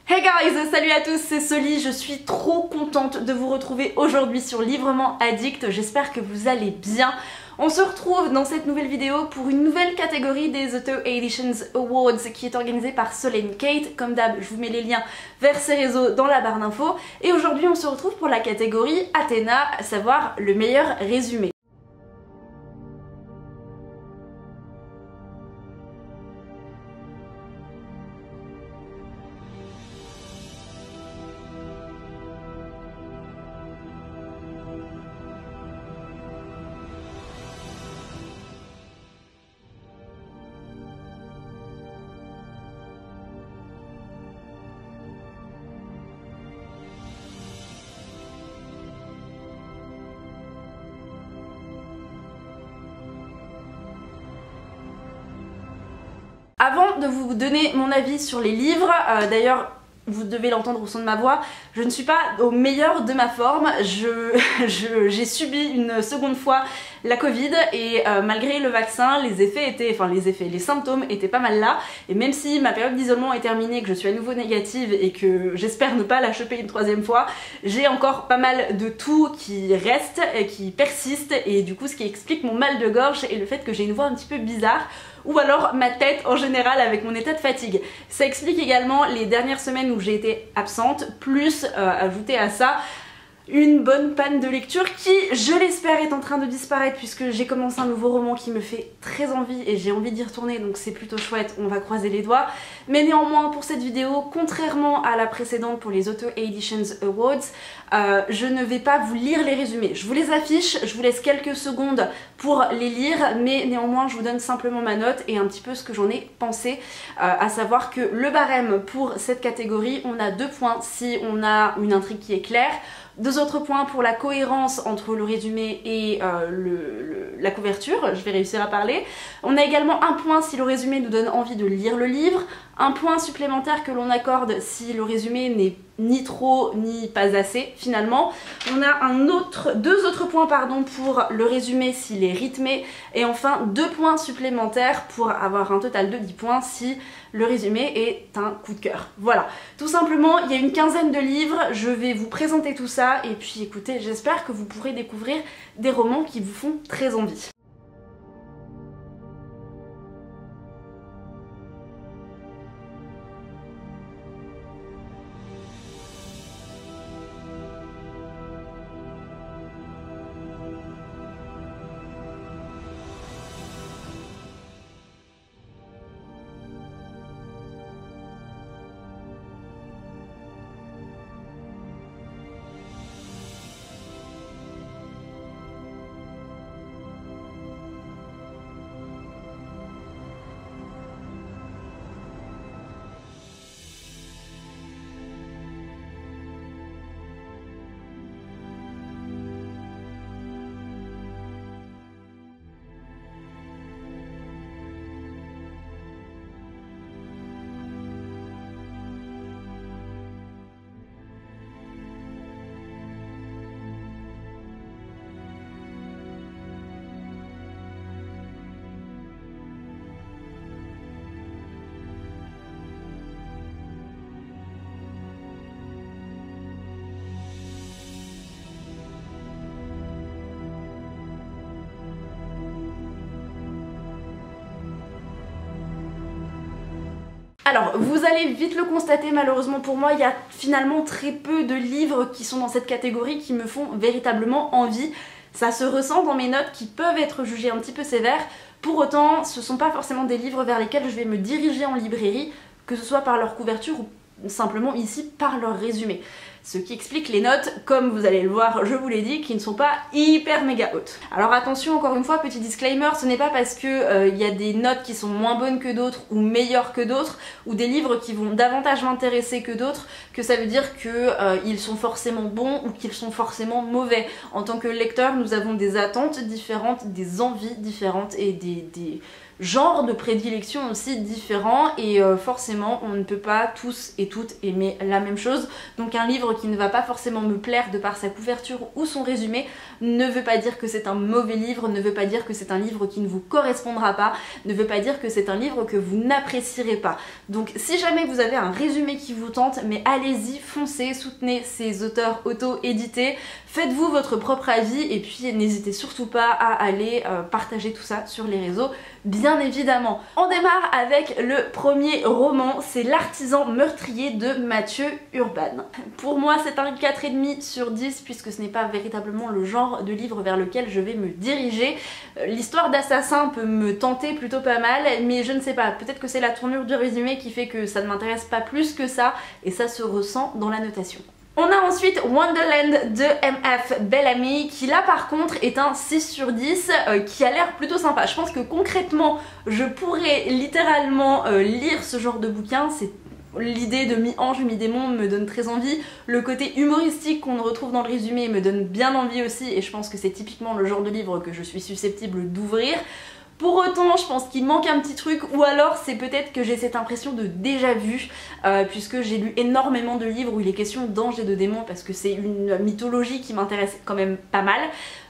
Hey guys, salut à tous, c'est Soli, je suis trop contente de vous retrouver aujourd'hui sur Livrement Addict, j'espère que vous allez bien. On se retrouve dans cette nouvelle vidéo pour une nouvelle catégorie des Auto Editions Awards qui est organisée par Solène Kate. Comme d'hab, je vous mets les liens vers ses réseaux dans la barre d'infos. Et aujourd'hui, on se retrouve pour la catégorie Athéna, à savoir le meilleur résumé. Avant de vous donner mon avis sur les livres, d'ailleurs vous devez l'entendre au son de ma voix, je ne suis pas au meilleur de ma forme, j'ai subi une seconde fois la Covid et malgré le vaccin, les symptômes étaient pas mal là, et même si ma période d'isolement est terminée, que je suis à nouveau négative et que j'espère ne pas la choper une troisième fois, j'ai encore pas mal de toux qui reste, qui persiste, et du coup ce qui explique mon mal de gorge et le fait que j'ai une voix un petit peu bizarre, ou alors ma tête en général avec mon état de fatigue. Ça explique également les dernières semaines où j'ai été absente, plus ajouté à ça une bonne panne de lecture qui, je l'espère, est en train de disparaître puisque j'ai commencé un nouveau roman qui me fait très envie et j'ai envie d'y retourner, donc c'est plutôt chouette, on va croiser les doigts. Mais néanmoins, pour cette vidéo, contrairement à la précédente pour les Auto Editions Awards, je ne vais pas vous lire les résumés. Je vous les affiche, je vous laisse quelques secondes pour les lire, mais néanmoins je vous donne simplement ma note et un petit peu ce que j'en ai pensé, à savoir que le barème pour cette catégorie, on a 2 points si on a une intrigue qui est claire, 2 autres points pour la cohérence entre le résumé et la couverture, je vais réussir à parler. On a également 1 point si le résumé nous donne envie de lire le livre, 1 point supplémentaire que l'on accorde si le résumé n'est ni trop ni pas assez finalement. On a 2 autres points pour le résumé s'il est rythmé, et enfin 2 points supplémentaires pour avoir un total de 10 points si le résumé est un coup de cœur. Voilà, tout simplement il y a une quinzaine de livres, je vais vous présenter tout ça et puis écoutez, j'espère que vous pourrez découvrir des romans qui vous font très envie. Alors, vous allez vite le constater, malheureusement pour moi, il y a finalement très peu de livres qui sont dans cette catégorie qui me font véritablement envie. Ça se ressent dans mes notes qui peuvent être jugées un petit peu sévères. Pour autant, ce ne sont pas forcément des livres vers lesquels je vais me diriger en librairie, que ce soit par leur couverture ou simplement ici par leur résumé. Ce qui explique les notes, comme vous allez le voir, je vous l'ai dit, qui ne sont pas hyper méga hautes. Alors attention, encore une fois, petit disclaimer, ce n'est pas parce que y a des notes qui sont moins bonnes que d'autres ou meilleures que d'autres, ou des livres qui vont davantage m'intéresser que d'autres, que ça veut dire que ils sont forcément bons ou qu'ils sont forcément mauvais. En tant que lecteur, nous avons des attentes différentes, des envies différentes et des genres de prédilection aussi différents, et forcément on ne peut pas tous et toutes aimer la même chose. Donc un livre qui ne va pas forcément me plaire de par sa couverture ou son résumé ne veut pas dire que c'est un mauvais livre, ne veut pas dire que c'est un livre qui ne vous correspondra pas, ne veut pas dire que c'est un livre que vous n'apprécierez pas. Donc si jamais vous avez un résumé qui vous tente, mais allez-y, foncez, soutenez ces auteurs auto-édités, faites-vous votre propre avis et puis n'hésitez surtout pas à aller partager tout ça sur les réseaux, bien évidemment. On démarre avec le premier roman, c'est L'Artisan meurtrier de Mathieu Urban. Pour moi c'est un 4,5 sur 10 puisque ce n'est pas véritablement le genre de livre vers lequel je vais me diriger. L'histoire d'assassin peut me tenter plutôt pas mal, mais je ne sais pas, peut-être que c'est la tournure du résumé qui fait que ça ne m'intéresse pas plus que ça et ça se ressent dans la notation. On a ensuite Wonderland de M.F. Bellamy qui là par contre est un 6 sur 10 qui a l'air plutôt sympa. Je pense que concrètement je pourrais littéralement lire ce genre de bouquin. C'est l'idée de mi-ange, mi-démon me donne très envie. Le côté humoristique qu'on retrouve dans le résumé me donne bien envie aussi et je pense que c'est typiquement le genre de livre que je suis susceptible d'ouvrir. Pour autant, je pense qu'il manque un petit truc, ou alors c'est peut-être que j'ai cette impression de déjà vu, puisque j'ai lu énormément de livres où il est question d'anges et de démons, parce que c'est une mythologie qui m'intéresse quand même pas mal.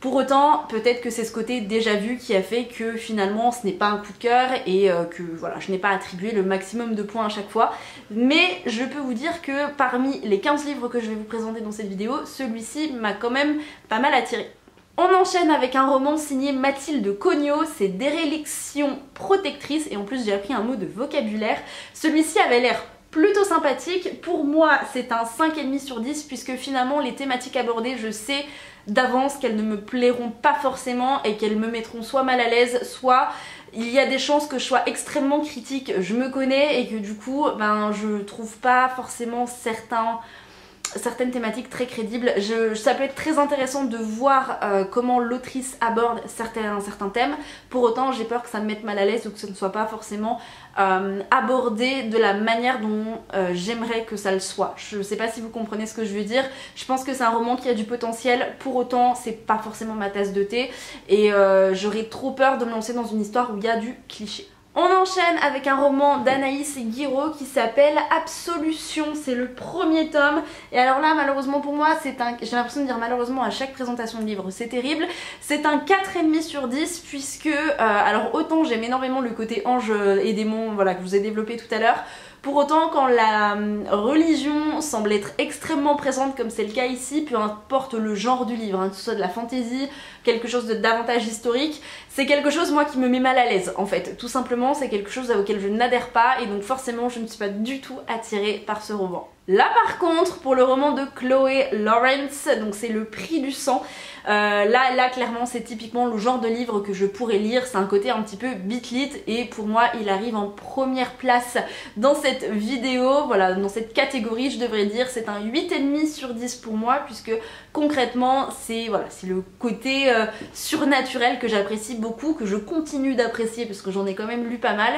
Pour autant, peut-être que c'est ce côté déjà vu qui a fait que finalement ce n'est pas un coup de cœur et que voilà, je n'ai pas attribué le maximum de points à chaque fois. Mais je peux vous dire que parmi les 15 livres que je vais vous présenter dans cette vidéo, celui-ci m'a quand même pas mal attiré. On enchaîne avec un roman signé Mathilde Cognot, c'est Déréliction protectrice et en plus j'ai appris un mot de vocabulaire. Celui-ci avait l'air plutôt sympathique, pour moi c'est un 5,5 sur 10 puisque finalement les thématiques abordées je sais d'avance qu'elles ne me plairont pas forcément et qu'elles me mettront soit mal à l'aise, soit il y a des chances que je sois extrêmement critique, je me connais et que du coup ben, je trouve pas forcément certaines thématiques très crédibles. Ça peut être très intéressant de voir comment l'autrice aborde certains thèmes, pour autant j'ai peur que ça me mette mal à l'aise ou que ce ne soit pas forcément abordé de la manière dont j'aimerais que ça le soit. Je sais pas si vous comprenez ce que je veux dire, je pense que c'est un roman qui a du potentiel, pour autant c'est pas forcément ma tasse de thé et j'aurais trop peur de me lancer dans une histoire où il y a du cliché. On enchaîne avec un roman d'Anaïs Guiraud qui s'appelle Absolution, c'est le premier tome et alors là malheureusement pour moi c'est un, j'ai l'impression de dire malheureusement à chaque présentation de livre, c'est terrible, c'est un 4,5 sur 10 puisque alors autant j'aime énormément le côté ange et démon voilà, que je vous ai développé tout à l'heure, pour autant quand la religion semble être extrêmement présente comme c'est le cas ici, peu importe le genre du livre, hein, que ce soit de la fantaisie, quelque chose de davantage historique, c'est quelque chose moi qui me met mal à l'aise en fait, tout simplement c'est quelque chose auquel je n'adhère pas et donc forcément je ne suis pas du tout attirée par ce roman. Là par contre pour le roman de Chloé Lawrence, donc c'est Le Prix du sang, là clairement c'est typiquement le genre de livre que je pourrais lire, c'est un côté un petit peu beat-lit et pour moi il arrive en première place dans cette vidéo, voilà dans cette catégorie je devrais dire, c'est un 8,5 sur 10 pour moi puisque concrètement c'est voilà, c'est le côté surnaturel que j'apprécie beaucoup, que je continue d'apprécier parce que j'en ai quand même lu pas mal.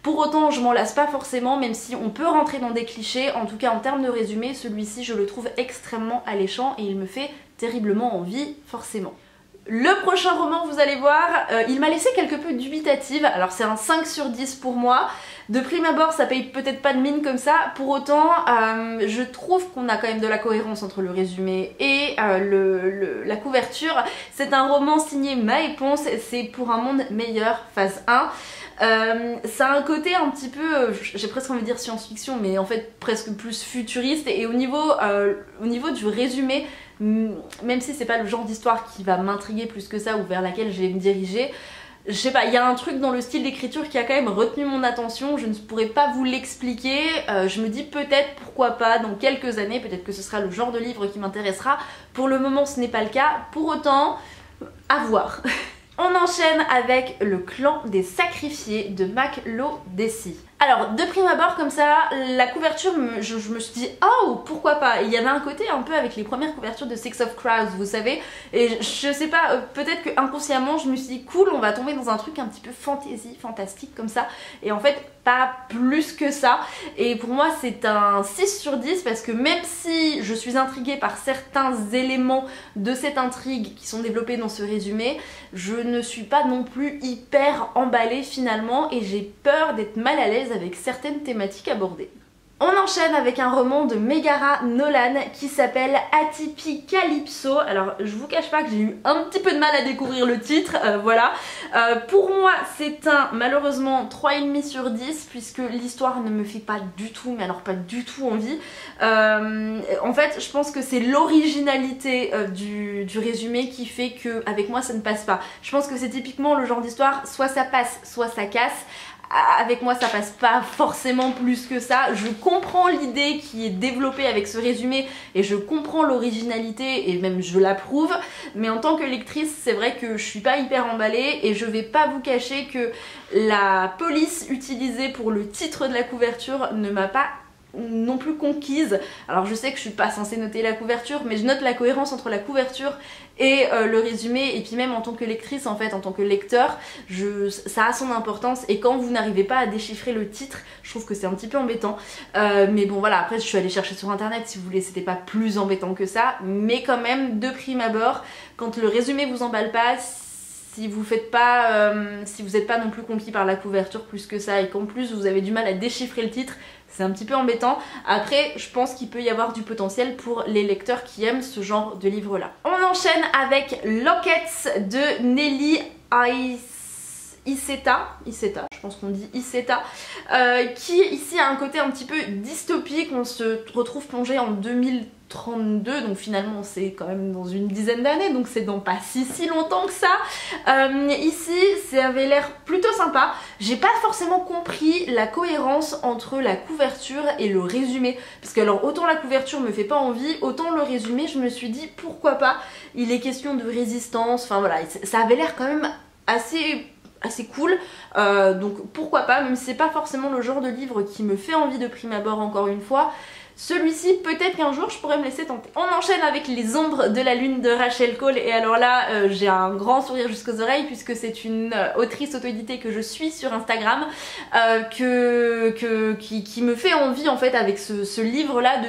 Pour autant je m'en lasse pas forcément même si on peut rentrer dans des clichés, en tout cas en termes de résumé celui-ci je le trouve extrêmement alléchant et il me fait terriblement envie forcément. Le prochain roman vous allez voir, il m'a laissé quelque peu dubitative, alors c'est un 5 sur 10 pour moi. De prime abord ça paye peut-être pas de mine comme ça, pour autant je trouve qu'on a quand même de la cohérence entre le résumé et la couverture. C'est un roman signé Maëponce, c'est Pour un monde meilleur, phase 1. Ça a un côté un petit peu, j'ai presque envie de dire science-fiction, mais en fait presque plus futuriste et au niveau du résumé, même si c'est pas le genre d'histoire qui va m'intriguer plus que ça ou vers laquelle je vais me diriger, je sais pas, il y a un truc dans le style d'écriture qui a quand même retenu mon attention, je ne pourrais pas vous l'expliquer, je me dis peut-être, pourquoi pas, dans quelques années, peut-être que ce sera le genre de livre qui m'intéressera, pour le moment ce n'est pas le cas, pour autant, à voir. On enchaîne avec Le Clan des Sacrifiés de Maclo Dessy. Alors de prime abord comme ça, la couverture, je me suis dit oh pourquoi pas. Il y avait un côté un peu avec les premières couvertures de Six of Crows vous savez, et je sais pas, peut-être que inconsciemment je me suis dit cool on va tomber dans un truc un petit peu fantasy, fantastique comme ça, et en fait pas plus que ça, et pour moi c'est un 6 sur 10 parce que même si je suis intriguée par certains éléments de cette intrigue qui sont développés dans ce résumé, je ne suis pas non plus hyper emballée finalement et j'ai peur d'être mal à l'aise avec certaines thématiques abordées. On enchaîne avec un roman de Megara Nolan qui s'appelle Atypicalypso. Alors je vous cache pas que j'ai eu un petit peu de mal à découvrir le titre, voilà. Pour moi c'est un malheureusement 3,5 sur 10 puisque l'histoire ne me fait pas du tout, mais alors pas du tout envie. En fait je pense que c'est l'originalité du résumé qui fait que avec moi ça ne passe pas. Je pense que c'est typiquement le genre d'histoire, soit ça passe, soit ça casse. Avec moi ça passe pas forcément plus que ça. Je comprends l'idée qui est développée avec ce résumé et je comprends l'originalité et même je l'approuve, mais en tant que lectrice c'est vrai que je suis pas hyper emballée et je vais pas vous cacher que la police utilisée pour le titre de la couverture ne m'a pas non plus conquise. Alors je sais que je suis pas censée noter la couverture, mais je note la cohérence entre la couverture et le résumé, et puis même en tant que lectrice en fait, en tant que lecteur, ça a son importance, et quand vous n'arrivez pas à déchiffrer le titre, je trouve que c'est un petit peu embêtant. Mais bon voilà, après je suis allée chercher sur internet si vous voulez, c'était pas plus embêtant que ça, mais quand même de prime abord, quand le résumé vous emballe pas, si vous n'êtes pas non plus conquis par la couverture plus que ça et qu'en plus vous avez du mal à déchiffrer le titre, c'est un petit peu embêtant. Après, je pense qu'il peut y avoir du potentiel pour les lecteurs qui aiment ce genre de livre-là. On enchaîne avec Lockets de Nelly Iceta, je pense qu'on dit Iceta, qui ici a un côté un petit peu dystopique. On se retrouve plongé en 2032, donc finalement c'est quand même dans une dizaine d'années, donc c'est dans pas si longtemps que ça. Ici ça avait l'air plutôt sympa. J'ai pas forcément compris la cohérence entre la couverture et le résumé, parce que alors autant la couverture me fait pas envie, autant le résumé je me suis dit pourquoi pas, il est question de résistance, enfin voilà, ça avait l'air quand même assez cool, donc pourquoi pas, même si c'est pas forcément le genre de livre qui me fait envie de prime abord encore une fois. Celui-ci, peut-être qu'un jour je pourrais me laisser tenter. On enchaîne avec Les Ombres de la Lune de Rachel Cole, et alors là j'ai un grand sourire jusqu'aux oreilles puisque c'est une autrice auto-éditée que je suis sur Instagram, qui me fait envie en fait avec ce livre là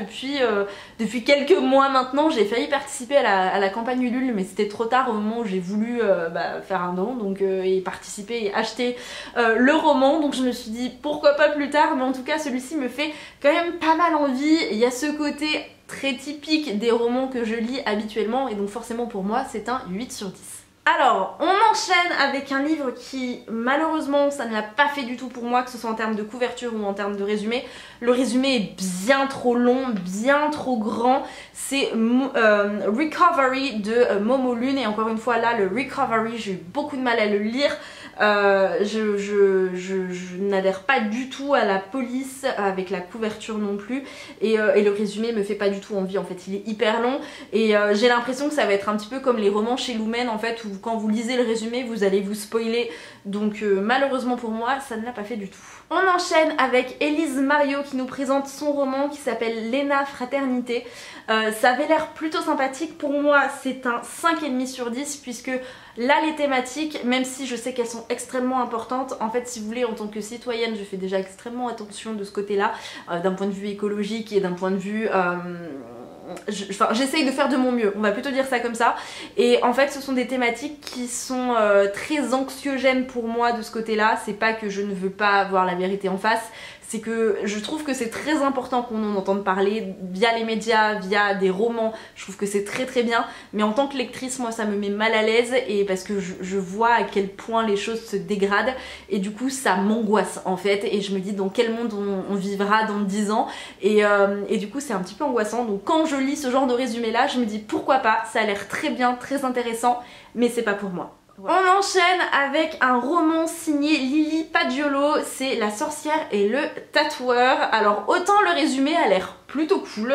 depuis quelques mois maintenant. J'ai failli participer à la campagne Ulule, mais c'était trop tard au moment où j'ai voulu faire un don, donc, et participer et acheter le roman, donc je me suis dit pourquoi pas plus tard, mais en tout cas celui-ci me fait quand même pas mal envie. Il y a ce côté très typique des romans que je lis habituellement, et donc forcément pour moi c'est un 8 sur 10. Alors, on enchaîne avec un livre qui, malheureusement, ça ne l'a pas fait du tout pour moi, que ce soit en termes de couverture ou en termes de résumé. Le résumé est bien trop long, bien trop grand. C'est Recovery de Momo Lune, et encore une fois là, le Recovery, j'ai eu beaucoup de mal à le lire. Je n'adhère pas du tout à la police avec la couverture non plus, et le résumé me fait pas du tout envie en fait. Il est hyper long et j'ai l'impression que ça va être un petit peu comme les romans chez Lumen en fait, où quand vous lisez le résumé vous allez vous spoiler, donc malheureusement pour moi ça ne l'a pas fait du tout. On enchaîne avec Élise Mario qui nous présente son roman qui s'appelle Lena Fraternité. Ça avait l'air plutôt sympathique. Pour moi c'est un 5,5 sur 10 puisque là les thématiques, même si je sais qu'elles sont extrêmement importantes, en fait si vous voulez en tant que citoyenne je fais déjà extrêmement attention de ce côté là, d'un point de vue écologique et d'un point de vue... j'essaye de faire de mon mieux, on va plutôt dire ça comme ça, et en fait ce sont des thématiques qui sont très anxiogènes pour moi de ce côté là. C'est pas que je ne veux pas avoir la vérité en face, c'est que je trouve que c'est très important qu'on en entende parler via les médias, via des romans. Je trouve que c'est très bien, mais en tant que lectrice moi ça me met mal à l'aise, et parce que je vois à quel point les choses se dégradent, et du coup ça m'angoisse en fait, et je me dis dans quel monde on vivra dans 10 ans, et du coup c'est un petit peu angoissant. Donc quand je lis ce genre de résumé là je me dis pourquoi pas, ça a l'air très bien, très intéressant, mais c'est pas pour moi. Voilà. On enchaîne avec un roman signé Lily Padiolo, c'est La sorcière et le tatoueur. Alors autant le résumé a l'air plutôt cool,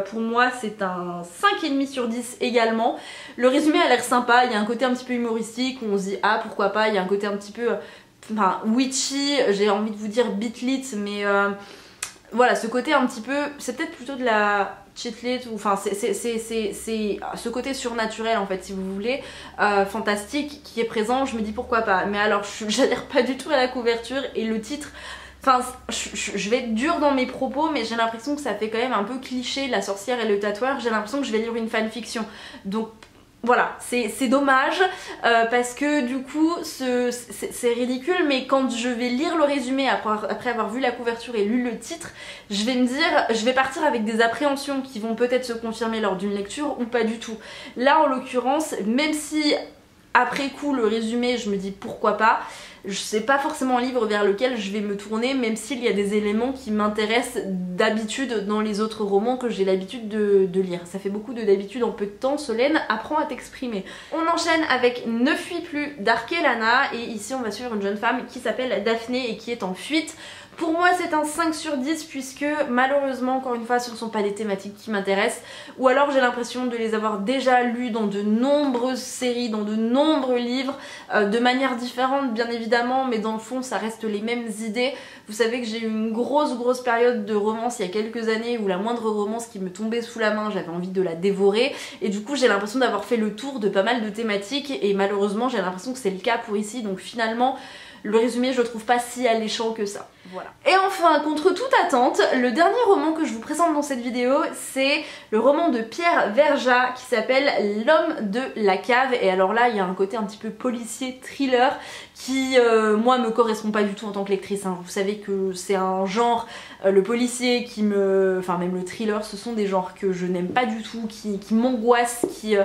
pour moi c'est un 5,5 sur 10 également. Le résumé a l'air sympa, il y a un côté un petit peu humoristique où on se dit ah pourquoi pas, il y a un côté un petit peu witchy, j'ai envie de vous dire bitlit, mais voilà, ce côté un petit peu, c'est peut-être plutôt de la cheatlit, ou enfin c'est ce côté surnaturel en fait si vous voulez, fantastique qui est présent. Je me dis pourquoi pas, mais alors j'adhère pas du tout à la couverture et le titre. Enfin, je vais être dure dans mes propos, mais j'ai l'impression que ça fait quand même un peu cliché, La sorcière et le tatoueur. J'ai l'impression que je vais lire une fanfiction, donc voilà, c'est dommage parce que du coup c'est ridicule, mais quand je vais lire le résumé après avoir vu la couverture et lu le titre, je vais me dire, je vais partir avec des appréhensions qui vont peut-être se confirmer lors d'une lecture ou pas du tout. Là en l'occurrence, même si après coup le résumé je me dis pourquoi pas, c'est pas forcément un livre vers lequel je vais me tourner, même s'il y a des éléments qui m'intéressent d'habitude dans les autres romans que j'ai l'habitude de lire. Ça fait beaucoup de d'habitude en peu de temps. Solène, apprends à t'exprimer. On enchaîne avec Ne fuis plus d'Arkelana, et ici on va suivre une jeune femme qui s'appelle Daphné et qui est en fuite. Pour moi c'est un 5 sur 10 puisque malheureusement encore une fois ce ne sont pas des thématiques qui m'intéressent, ou alors j'ai l'impression de les avoir déjà lues dans de nombreuses séries, dans de nombreux livres, de manière différente bien évidemment, mais dans le fond ça reste les mêmes idées. Vous savez que j'ai eu une grosse période de romance il y a quelques années où la moindre romance qui me tombait sous la main j'avais envie de la dévorer, et du coup j'ai l'impression d'avoir fait le tour de pas mal de thématiques, et malheureusement j'ai l'impression que c'est le cas pour ici, donc finalement le résumé je le trouve pas si alléchant que ça. Voilà. Et enfin, contre toute attente, le dernier roman que je vous présente dans cette vidéo, c'est le roman de Pierre Verja qui s'appelle L'homme de la cave. Et alors là, il y a un côté un petit peu policier, thriller, qui moi me correspond pas du tout en tant que lectrice, hein. Vous savez que c'est un genre, le policier qui me... enfin même le thriller, ce sont des genres que je n'aime pas du tout, qui m'angoissent, qui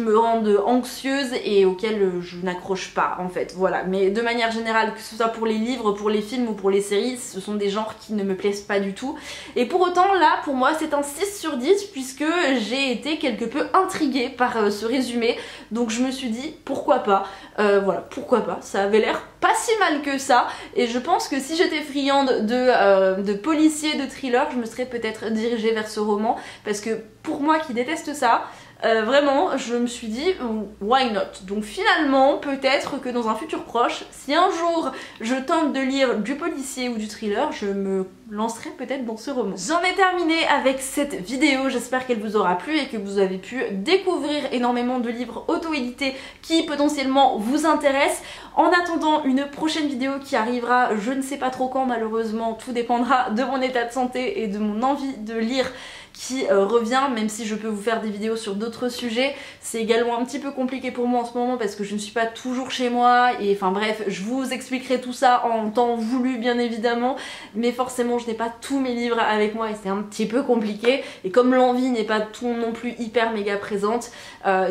me rendent anxieuse et auxquels je n'accroche pas en fait, voilà. Mais de manière générale, que ce soit pour les livres, pour les films ou pour les séries, ce sont des genres qui ne me plaisent pas du tout. Et pour autant là, pour moi c'est un 6 sur 10 puisque j'ai été quelque peu intriguée par ce résumé, donc je me suis dit pourquoi pas, voilà, pourquoi pas, ça avait l'air pas si mal que ça, et je pense que si j'étais friande de policiers, de thriller, je me serais peut-être dirigée vers ce roman, parce que pour moi qui déteste ça, vraiment je me suis dit why not. Donc finalement peut-être que dans un futur proche, si un jour je tente de lire du policier ou du thriller, je me lancerai peut-être dans ce roman. J'en ai terminé avec cette vidéo, j'espère qu'elle vous aura plu et que vous avez pu découvrir énormément de livres auto-édités qui potentiellement vous intéressent. En attendant une prochaine vidéo qui arrivera, je ne sais pas trop quand malheureusement, tout dépendra de mon état de santé et de mon envie de lire qui revient, même si je peux vous faire des vidéos sur d'autres sujets. C'est également un petit peu compliqué pour moi en ce moment parce que je ne suis pas toujours chez moi, et enfin bref, je vous expliquerai tout ça en temps voulu bien évidemment, mais forcément je n'ai pas tous mes livres avec moi et c'est un petit peu compliqué, et comme l'envie n'est pas tout non plus hyper méga présente, voilà,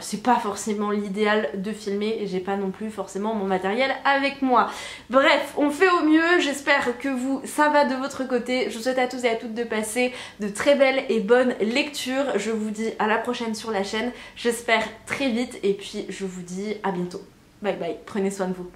c'est pas forcément l'idéal de filmer, et j'ai pas non plus forcément mon matériel avec moi. Bref, on fait au mieux, j'espère que ça va de votre côté. Je vous souhaite à tous et à toutes de passer de très belles et bonnes lectures. Je vous dis à la prochaine sur la chaîne, j'espère très vite, et puis je vous dis à bientôt. Bye bye, prenez soin de vous.